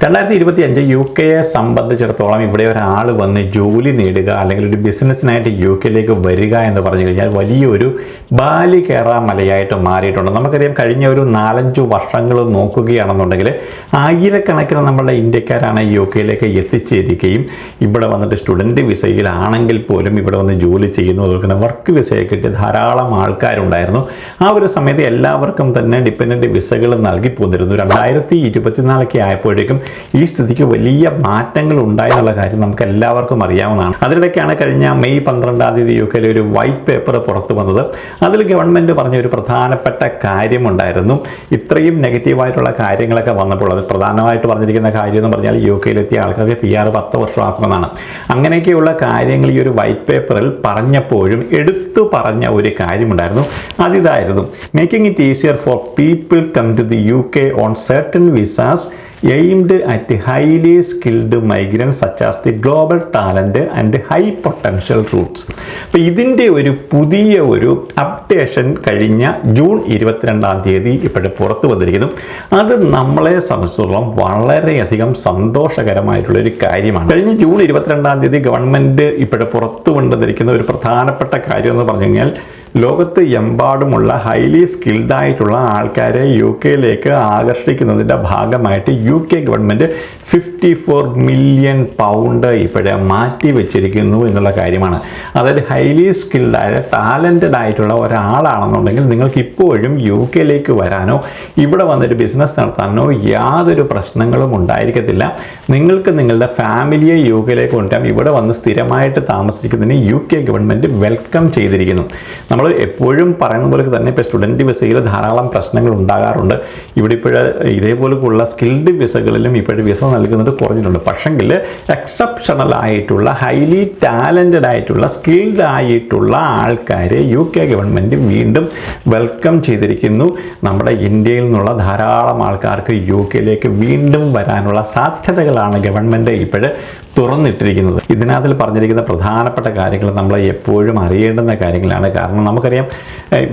2025 U കെയെ സംബന്ധിച്ചിടത്തോളം ഇവിടെ ഒരാൾ വന്ന് ജോലി നേടുക അല്ലെങ്കിൽ ഒരു ബിസിനസ്സിനായിട്ട് യു കെയിലേക്ക് വരിക എന്ന് പറഞ്ഞു കഴിഞ്ഞാൽ വലിയൊരു ബാലി കയറാ മലയായിട്ട് മാറിയിട്ടുണ്ട്. നമുക്കറിയാം, കഴിഞ്ഞ ഒരു 4-5 വർഷങ്ങൾ നോക്കുകയാണെന്നുണ്ടെങ്കിൽ ആയിരക്കണക്കിന് നമ്മളുടെ ഇന്ത്യക്കാരാണ് യു കെയിലേക്ക് എത്തിച്ചേരുകയും ഇവിടെ വന്നിട്ട് സ്റ്റുഡൻറ്റ് വിസയിലാണെങ്കിൽ പോലും ഇവിടെ വന്ന് ജോലി ചെയ്യുന്നു. അതുപോലെ തന്നെ വർക്ക് വിസയൊക്കെ കിട്ടിയ ധാരാളം ആൾക്കാരുണ്ടായിരുന്നു. ആ ഒരു സമയത്ത് എല്ലാവർക്കും തന്നെ ഡിപ്പെൻഡൻറ്റ് വിസകൾ നൽകി പോന്നിരുന്നു. 2024 ആയപ്പോഴേക്കും ഈ സ്ഥിതിക്ക് വലിയ മാറ്റങ്ങൾ ഉണ്ടായെന്നുള്ള കാര്യം നമുക്ക് എല്ലാവർക്കും അറിയാവുന്നതാണ്. അതിനിടയ്ക്കാണ് കഴിഞ്ഞ മെയ് 12 യു കെയിലെ ഒരു വൈറ്റ് പേപ്പർ പുറത്തു വന്നത്. അതിൽ ഗവൺമെൻറ് പറഞ്ഞ ഒരു പ്രധാനപ്പെട്ട കാര്യമുണ്ടായിരുന്നു. ഇത്രയും നെഗറ്റീവായിട്ടുള്ള കാര്യങ്ങളൊക്കെ വന്നപ്പോൾ അത് പ്രധാനമായിട്ട് പറഞ്ഞിരിക്കുന്ന കാര്യം എന്ന് പറഞ്ഞാൽ യു കെയിലെത്തിയ ആൾക്കാർക്ക് PR 10 വർഷമാക്കുമെന്നാണ്. അങ്ങനെയൊക്കെയുള്ള കാര്യങ്ങൾ ഈ ഒരു വൈറ്റ് പേപ്പറിൽ പറഞ്ഞപ്പോഴും എടുത്തു പറഞ്ഞ ഒരു കാര്യമുണ്ടായിരുന്നു. അതിതായിരുന്നു: making it easier for people come to the UK on certain visas aimed at highly skilled migrants such as the global talent and high potential routes. അപ്പോൾ ഇതിൻ്റെ ഒരു പുതിയ ഒരു അപ്ഡേഷൻ കഴിഞ്ഞ ജൂൺ 22 ഇപ്പോഴും പുറത്തു വന്നിരിക്കുന്നു. അത് നമ്മളെ സംബന്ധിച്ചിടത്തോളം വളരെയധികം സന്തോഷകരമായിട്ടുള്ളൊരു കാര്യമാണ്. കഴിഞ്ഞ ജൂൺ 22 ഗവൺമെൻറ് ഇപ്പോഴും പുറത്തു കൊണ്ടുവന്നിരിക്കുന്ന ഒരു പ്രധാനപ്പെട്ട കാര്യം എന്ന് പറഞ്ഞു കഴിഞ്ഞാൽ, ലോകത്ത് എമ്പാടുമുള്ള ഹൈലി സ്കിൽഡ് ആയിട്ടുള്ള ആൾക്കാരെ യു കെയിലേക്ക് ആകർഷിക്കുന്നതിൻ്റെ ഭാഗമായിട്ട് U K government 54 million pound ഇപ്പോഴേ മാറ്റി വെച്ചിരിക്കുന്നു എന്നുള്ള കാര്യമാണ്. അതായത് ഹൈലി സ്കിൽഡ് ആയ ടാലൻറ്റഡ് ആയിട്ടുള്ള ഒരാളാണെന്നുണ്ടെങ്കിൽ നിങ്ങൾക്ക് ഇപ്പോഴും യു കെയിലേക്ക് വരാനോ ഇവിടെ വന്നൊരു ബിസിനസ് നടത്താനോ യാതൊരു പ്രശ്നങ്ങളും ഉണ്ടായിരിക്കത്തില്ല. നിങ്ങൾക്ക് നിങ്ങളുടെ ഫാമിലിയെ യു കെയിലേക്ക് കൊണ്ടുവരാൻ ഇവിടെ വന്ന് സ്ഥിരമായിട്ട് താമസിക്കുന്നതിന് യു കെ ഗവൺമെൻറ് വെൽക്കം ചെയ്തിരിക്കുന്നു. നമ്മൾ എപ്പോഴും പറയുന്ന പോലെ തന്നെ ഇപ്പോൾ സ്റ്റുഡൻറ്റ് വിസയിൽ ധാരാളം പ്രശ്നങ്ങൾ ഉണ്ടാകാറുണ്ട്. ഇവിടെ ഇപ്പോഴ് ഇതേപോലെയുള്ള സ്കിൽഡ് വിസകളിലും ഇപ്പോഴും വിസ നൽകുന്നത് കുറഞ്ഞിട്ടുണ്ട്. പക്ഷെങ്കിൽ എക്സെപ്ഷണൽ ആയിട്ടുള്ള ഹൈലി ടാലൻറ്റഡ് ആയിട്ടുള്ള സ്കിൽഡ് ആയിട്ടുള്ള ആൾക്കാരെ യു കെ ഗവൺമെൻറ് വീണ്ടും വെൽക്കം ചെയ്തിരിക്കുന്നു. നമ്മുടെ ഇന്ത്യയിൽ നിന്നുള്ള ധാരാളം ആൾക്കാർക്ക് യു കെയിലേക്ക് വീണ്ടും വരാനുള്ള സാധ്യതകളാണ് ഗവൺമെൻറ് ഇപ്പോഴ് തുറന്നിട്ടിരിക്കുന്നത്. ഇതിനകത്തിൽ പറഞ്ഞിരിക്കുന്ന പ്രധാനപ്പെട്ട കാര്യങ്ങൾ നമ്മൾ എപ്പോഴും അറിയേണ്ടുന്ന കാര്യങ്ങളാണ്. കാരണം നമുക്കറിയാം,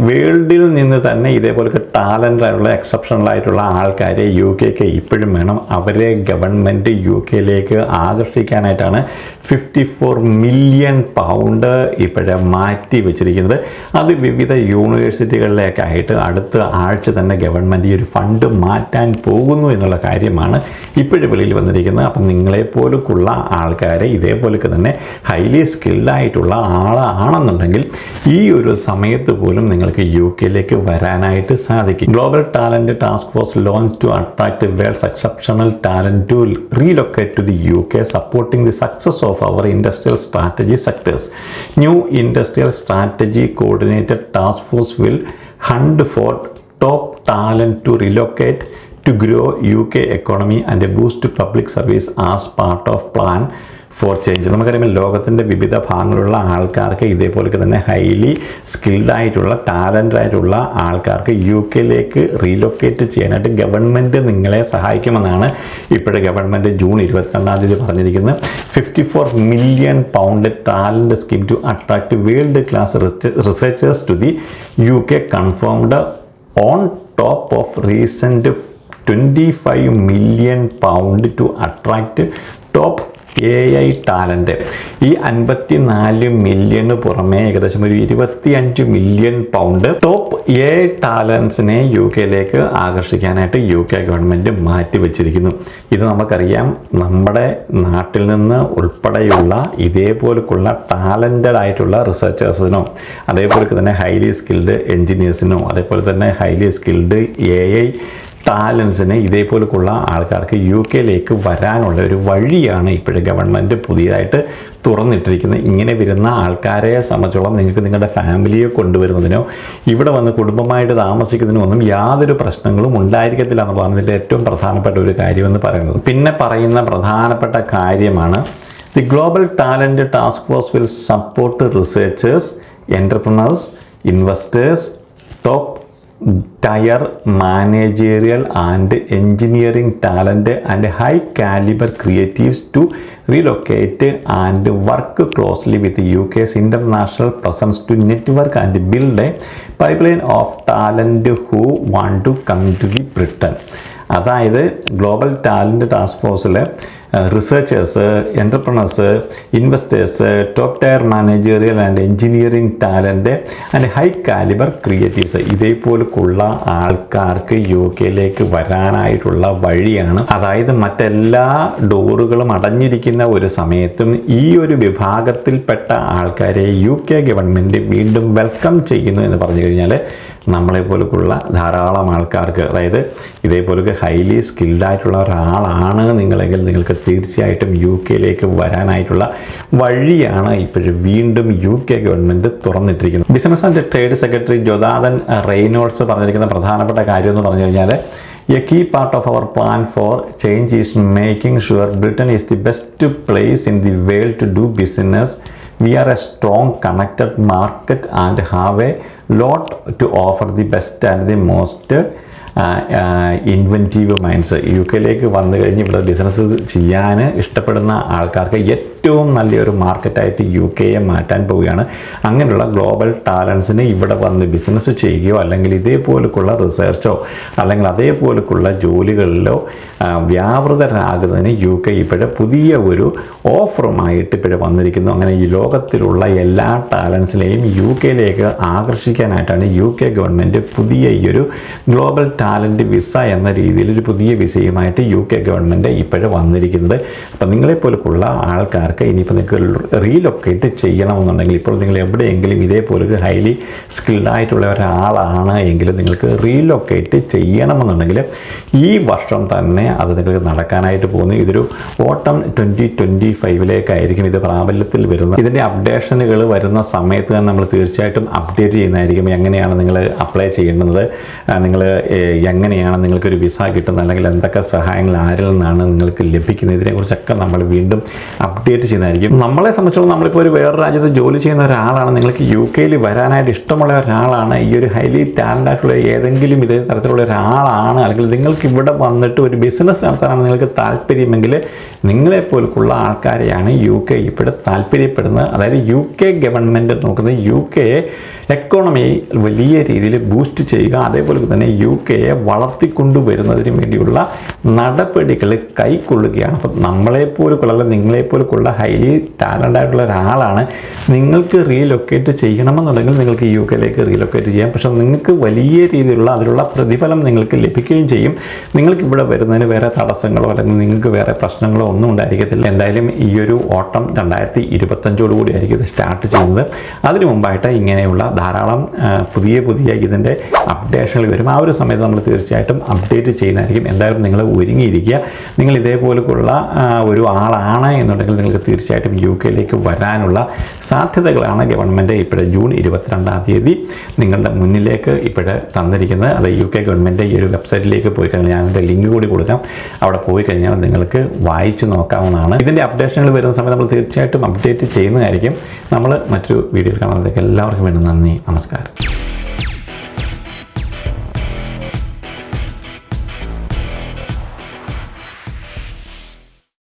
വേൾഡിൽ നിന്ന് തന്നെ ഇതേപോലത്തെ ടാലൻ്റായിട്ടുള്ള എക്സെപ്ഷണൽ ആയിട്ടുള്ള ആൾക്കാരെ യു കെക്ക് ഇപ്പോഴും വേണം. അവരെ ഗവൺമെൻറ് യു കെയിലേക്ക് ആകർഷിക്കാനായിട്ടാണ് 54 മില്യൺ പൗണ്ട് ഇപ്പോഴേ മാറ്റി വെച്ചിരിക്കുന്നത്. അത് വിവിധ യൂണിവേഴ്സിറ്റികളിലേക്ക് ആയിട്ട് അടുത്ത ആഴ്ച തന്നെ ഗവൺമെൻറ് ഈ ഒരു ഫണ്ട് മാറ്റാൻ പോകുന്നു എന്നുള്ള കാര്യമാണ് ഇപ്പോഴും വെളിയിൽ വന്നിരിക്കുന്നത്. അപ്പം നിങ്ങളെപ്പോലുള്ള ആൾക്കാരെ ഇതേപോലൊക്കെ തന്നെ ഹൈലി സ്കിൽഡ് ആയിട്ടുള്ള ആളാണെന്നുണ്ടെങ്കിൽ ഈ ഒരു സമയത്ത് പോലും നിങ്ങൾക്ക് യു കെയിലേക്ക് വരാനായിട്ട് സാധിക്കും. Global talent task force launch to attract world's exceptional talent to relocate to the U K, supporting the success of our industrial strategy sectors. New industrial strategy coordinated task force will hunt for top talent to relocate to grow UK economy and boost public service as part of plan four change. നമുക്കറിയാം, ലോകത്തിൻ്റെ വിവിധ ഭാഗങ്ങളിലുള്ള ആൾക്കാർക്ക് ഇതേപോലെ തന്നെ highly skilled ആയിട്ടുള്ള talent ആയിട്ടുള്ള ആൾക്കാർക്ക് യു കെയിലേക്ക് റീലൊക്കേറ്റ് ചെയ്യാനായിട്ട് ഗവൺമെൻറ് നിങ്ങളെ സഹായിക്കുമെന്നാണ് ഇപ്പോഴത്തെ ഗവൺമെൻറ് ജൂൺ 22 പറഞ്ഞിരിക്കുന്നത്. 54 million pound talent scheme to attract world class researchers to the U K confirmed on top of recent 25 million pound to attract top AI talent. ഈ 54 മില്യണ് പുറമെ ഏകദേശം ഒരു 25 മില്യൺ പൗണ്ട് ടോപ്പ് AI ടാലൻസിനെ U കെയിലേക്ക് ആകർഷിക്കാനായിട്ട് U K government മാറ്റി വെച്ചിരിക്കുന്നു. ഇത് നമുക്കറിയാം, നമ്മുടെ നാട്ടിൽ നിന്ന് ഉൾപ്പെടെയുള്ള ഇതേപോലെയുള്ള ടാലൻറ്റഡ് ആയിട്ടുള്ള റിസർച്ചേഴ്സിനോ അതേപോലെ തന്നെ ഹൈലി സ്കിൽഡ് എൻജിനീയേഴ്സിനോ അതേപോലെ തന്നെ ഹൈലി സ്കിൽഡ് AI ടാലൻസിന് ഇതേപോലെയുള്ള ആൾക്കാർക്ക് യു കെയിലേക്ക് വരാനുള്ള ഒരു വഴിയാണ് ഇപ്പോഴും ഗവൺമെൻറ് പുതിയതായിട്ട് തുറന്നിട്ടിരിക്കുന്നത്. ഇങ്ങനെ വരുന്ന ആൾക്കാരെ സംബന്ധിച്ചോളം നിങ്ങൾക്ക് നിങ്ങളുടെ ഫാമിലിയെ കൊണ്ടുവരുന്നതിനോ ഇവിടെ വന്ന് കുടുംബമായിട്ട് താമസിക്കുന്നതിനോ ഒന്നും യാതൊരു പ്രശ്നങ്ങളും ഉണ്ടായിരിക്കത്തില്ല എന്നുള്ളതാണ് ഇതിൻ്റെ ഏറ്റവും പ്രധാനപ്പെട്ട ഒരു കാര്യമെന്ന് പറയുന്നത്. പിന്നെ പറയുന്ന പ്രധാനപ്പെട്ട കാര്യമാണ്, the global talent task force will support researchers, entrepreneurs, investors, top tier managerial and engineering talent and high calibre creatives to relocate and work closely with the UK's international presence to network and build a pipeline of talent who want to come to the Britain. അതായത് global talent task ഫോഴ്സിൽ researchers, entrepreneurs, investors, top tier managerial and engineering talent and high calibre creatives ഇതേപോലുള്ള ആൾക്കാർക്ക് UK വരാനായിട്ടുള്ള വഴിയാണ്. അതായത് മറ്റെല്ലാ ഡോറുകളും അടഞ്ഞിരിക്കുന്ന ഒരു സമയത്തും ഈ ഒരു വിഭാഗത്തിൽപ്പെട്ട ആൾക്കാരെ UK ഗവൺമെൻറ് വീണ്ടും വെൽക്കം ചെയ്യുന്നു എന്ന് പറഞ്ഞു കഴിഞ്ഞാൽ നമ്മളെപ്പോലുള്ള ധാരാളം ആൾക്കാർക്ക്, അതായത് ഇതേപോലെ ഹൈലി സ്കിൽഡായിട്ടുള്ള ഒരാളാണ് നിങ്ങളെങ്കിൽ നിങ്ങൾക്ക് തീർച്ചയായിട്ടും UK വരാനായിട്ടുള്ള വഴിയാണ് ഇപ്പോഴും വീണ്ടും UK ഗവൺമെൻറ് തുറന്നിട്ടിരിക്കുന്നത്. Business and trade secretary Jonathan Reynolds പറഞ്ഞിരിക്കുന്ന പ്രധാനപ്പെട്ട കാര്യം എന്ന് പറഞ്ഞു കഴിഞ്ഞാൽ, A key part of our plan for change is making sure Britain is the best place in the world to do business. We are a strong connected market and have a lot to offer the best and the most inventive minds. UK വന്നു കഴിഞ്ഞ് ഇവിടെ business ചെയ്യാൻ ഇഷ്ടപ്പെടുന്ന ആൾക്കാർക്ക് ഏറ്റവും നല്ലൊരു മാർക്കറ്റായിട്ട് UK മാറ്റാൻ പോവുകയാണ്. അങ്ങനെയുള്ള ഗ്ലോബൽ ടാലൻസിന് ഇവിടെ വന്ന് ബിസിനസ് ചെയ്യുകയോ അല്ലെങ്കിൽ ഇതേപോലുള്ള റിസർച്ചോ അല്ലെങ്കിൽ അതേപോലുള്ള ജോലികളിലോ വ്യാപൃതരാകുന്നതിന് UK ഇപ്പോഴും പുതിയ ഒരു ഓഫറുമായിട്ട് ഇപ്പോഴും വന്നിരിക്കുന്നു. അങ്ങനെ ഈ ലോകത്തിലുള്ള എല്ലാ ടാലൻസിനെയും UK ആകർഷിക്കാനായിട്ടാണ് UK ഗവൺമെൻറ് പുതിയ ഈ ഒരു ഗ്ലോബൽ ടാലൻറ്റ് വിസ എന്ന രീതിയിൽ ഒരു പുതിയ വിസയുമായിട്ട് UK ഗവൺമെൻറ് ഇപ്പോഴും വന്നിരിക്കുന്നത്. അപ്പോൾ നിങ്ങളെപ്പോലുള്ള ആൾക്കാർക്ക് ഇനിയിപ്പോൾ നിങ്ങൾക്ക് റീലൊക്കേറ്റ് ചെയ്യണമെന്നുണ്ടെങ്കിൽ, ഇപ്പോൾ നിങ്ങൾ എവിടെയെങ്കിലും ഇതേപോലെ ഹൈലി സ്കിൽഡ് ആയിട്ടുള്ള ഒരാളാണ് എങ്കിലും നിങ്ങൾക്ക് റീലൊക്കേറ്റ് ചെയ്യണമെന്നുണ്ടെങ്കിൽ ഈ വർഷം തന്നെ അത് നിങ്ങൾക്ക് നടക്കാനായിട്ട് പോകുന്നു. ഇതൊരു ഓട്ടം 2025 ഇത് പ്രാബല്യത്തിൽ വരുന്നത്. ഇതിൻ്റെ അപ്ഡേഷനുകൾ വരുന്ന സമയത്ത് തന്നെ നമ്മൾ തീർച്ചയായിട്ടും അപ്ഡേറ്റ് ചെയ്യുന്നതായിരിക്കും. എങ്ങനെയാണ് നിങ്ങൾ അപ്ലൈ ചെയ്യേണ്ടത്, നിങ്ങൾ എങ്ങനെയാണ് നിങ്ങൾക്കൊരു വിസ കിട്ടുന്നത്, അല്ലെങ്കിൽ എന്തൊക്കെ സഹായങ്ങൾ ആരിൽ നിന്നാണ് നിങ്ങൾക്ക് ലഭിക്കുന്നത്, ഇതിനെക്കുറിച്ചൊക്കെ നമ്മൾ വീണ്ടും അപ്ഡേറ്റ് ചെയ്യുന്നതായിരിക്കും. നമ്മളെ സംബന്ധിച്ചോളം നമ്മളിപ്പോൾ ഒരു വേറെ രാജ്യത്ത് ജോലി ചെയ്യുന്ന ഒരാളാണ്, നിങ്ങൾക്ക് UK വരാനായിട്ട് ഇഷ്ടമുള്ള ഒരാളാണ്, ഈ ഒരു ഹൈലി ടാലൻ്റ് ആയിട്ടുള്ള ഏതെങ്കിലും ഇതേ തരത്തിലുള്ള ഒരാളാണ്, അല്ലെങ്കിൽ നിങ്ങൾക്ക് ഇവിടെ വന്നിട്ട് ഒരു ബിസിനസ് നടത്താനാണ് നിങ്ങൾക്ക് താല്പര്യമെങ്കിൽ നിങ്ങളെപ്പോലുള്ള ആൾക്കാരെയാണ് UK ഇപ്പോഴും താല്പര്യപ്പെടുന്നത്. അതായത് UK ഗവൺമെൻറ് നോക്കുന്നത് UK എക്കോണമി വലിയ രീതിയിൽ ബൂസ്റ്റ് ചെയ്യുക, അതേപോലെ തന്നെ UK വളർത്തിക്കൊണ്ടുവരുന്നതിന് വേണ്ടിയുള്ള നടപടികൾ കൈക്കൊള്ളുകയാണ്. അപ്പം നമ്മളെപ്പോലുള്ള അല്ലെങ്കിൽ നിങ്ങളെപ്പോലുള്ള ഹൈലി ടാലൻ്റ് ആയിട്ടുള്ള ഒരാളാണ്, നിങ്ങൾക്ക് റീലൊക്കേറ്റ് ചെയ്യണമെന്നുണ്ടെങ്കിൽ നിങ്ങൾക്ക് UK റീലൊക്കേറ്റ് ചെയ്യാം. പക്ഷേ നിങ്ങൾക്ക് വലിയ രീതിയിലുള്ള അതിലുള്ള പ്രതിഫലം നിങ്ങൾക്ക് ലഭിക്കുകയും ചെയ്യും. നിങ്ങൾക്ക് ഇവിടെ വരുന്നതിന് വേറെ തടസ്സങ്ങളോ അല്ലെങ്കിൽ നിങ്ങൾക്ക് വേറെ പ്രശ്നങ്ങളോ ഒന്നും ഉണ്ടായിരിക്കത്തില്ല. എന്തായാലും ഈ ഒരു ഓട്ടം 2025 ആയിരിക്കും ഇത് സ്റ്റാർട്ട് ചെയ്യുന്നത്. അതിനു മുമ്പായിട്ട് ഇങ്ങനെയുള്ള ധാരാളം പുതിയ ഇതിൻ്റെ അപ്ഡേഷനുകൾ വരും. ആ ഒരു സമയത്ത് നമ്മൾ തീർച്ചയായിട്ടും അപ്ഡേറ്റ് ചെയ്യുന്നതായിരിക്കും. എന്തായാലും നിങ്ങൾ ഒരുങ്ങിയിരിക്കുക. നിങ്ങൾ ഇതേപോലുള്ള ഒരു ആളാണ് എന്നുണ്ടെങ്കിൽ നിങ്ങൾക്ക് തീർച്ചയായിട്ടും UK വരാനുള്ള സാധ്യതകളാണ് ഗവൺമെൻറ് ഇപ്പോഴും ജൂൺ 22 നിങ്ങളുടെ മുന്നിലേക്ക് ഇപ്പോഴും തന്നിരിക്കുന്നത്. അത് UK ഗവൺമെൻറ് ഈ ഒരു വെബ്സൈറ്റിലേക്ക് പോയി കഴിഞ്ഞാൽ ഞാൻ അതിൻ്റെ ലിങ്ക് കൂടി കൊടുക്കാം. അവിടെ പോയി കഴിഞ്ഞാൽ നിങ്ങൾക്ക് വായിച്ച് നോക്കാവുന്നതാണ്. ഇതിൻ്റെ അപ്ഡേഷനുകൾ വരുന്ന സമയത്ത് നമ്മൾ തീർച്ചയായിട്ടും അപ്ഡേറ്റ് ചെയ്യുന്നതായിരിക്കും. നമ്മൾ മറ്റൊരു വീഡിയോയിൽ കാണുന്നതൊക്കെ എല്ലാവർക്കും വേണ്ടി നന്ദി, നമസ്കാരം.